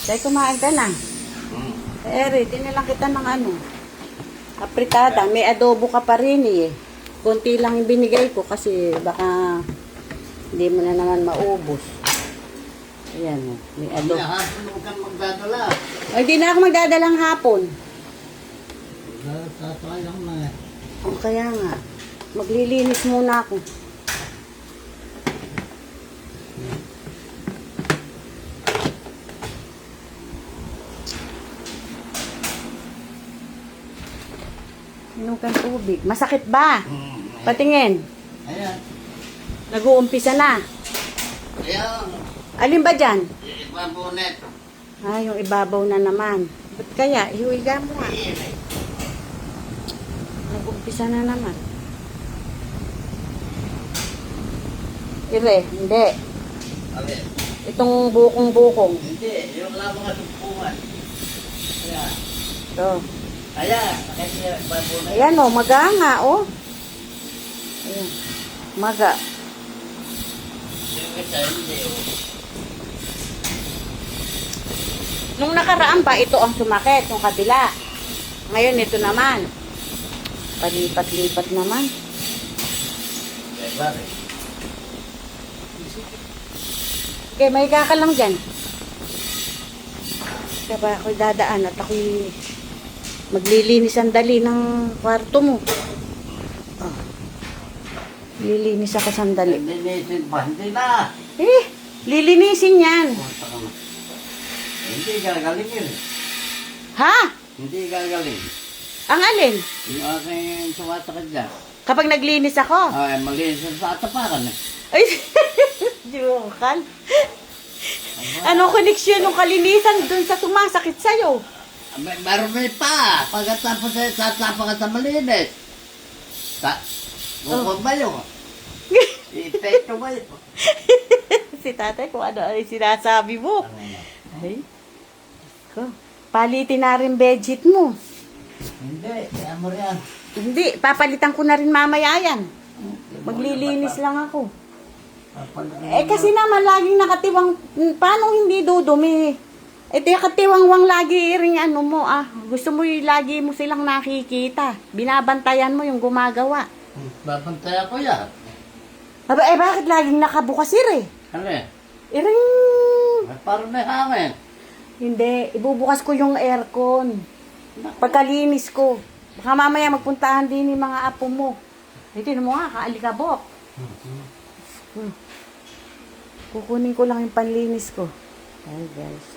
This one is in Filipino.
Kaya kumain ka na. Eri, tinilang kita ng ano. Apritada. May adobo ka pa rin eh. Konti lang yung binigay ko kasi baka hindi mo na naman maubos. Ayan o. May adobo. Hapon huwag kang magdadala. Ay, di na ako magdadalang hapon. Sasayang na eh. O kaya nga. Maglilinis muna ako. Inom kang tubig. Masakit ba? Patingin. Ayan. Nag-uumpisa na. Ayan. Alin ba dyan? Ibabonet. Ah, yung ibabaw na naman. Ba't kaya? Ihuiga mo nga. Nag-uumpisa na naman. Ire, hindi. Okay. Itong bukong-bukong. Hindi. Yung lang mga tugpungan. Ayan. Ito. Ayan. Kasi ibabonet. Ayan o, maga nga o. Ayan. Maga. Yung isa hindi. Nung nakaraan ba, ito ang sumakit, yung kabila. Ngayon, ito naman. Palipat-lipat naman. Diba? Okay, may ka lang dyan. Kaya pa ako'y dadaan at ako'y maglilinis ang dali ng kwarto mo. Oh. Lilinis ako sandali. Linisin pa. Hindi na. Lilinisin yan. Hindi gagaling yun. Ha? Hindi gagaling. Ang alin? Yung aking sumasakit dyan. Kapag naglinis ako? Ay, malinis sa atapakan eh. Ay, jokan. Ano koneksyon ng kalinisan dun sa sumasakit sa'yo? Marami pa. Pagkatapos ay tatapa ka sa malinis. Bukod ba yun? Ipekto ba yun? Si tatay kung ano ay sinasabi mo. Ay, ko. Palitin na rin budget mo. Hindi, kaya mo yan. Hindi, papalitan ko na rin mamaya yan. Maglilinis lang ako. Kasi naman laging nakatiwang, paano hindi dudumi? Katiwangwang lagi rin ano mo Gusto mo yung lagi mo silang nakikita. Binabantayan mo yung gumagawa. Babantay ako yan. Aba, bakit laging nakabukas eh? Ano eh? Iring... Parang may hangin. Hindi, ibubukas ko yung aircon. Pagkalinis ko. Baka mamaya magpuntahan din yung mga apo mo. Hindi mo nga, kaalikabok. Kukunin ko lang yung panlinis ko. Ay, guys.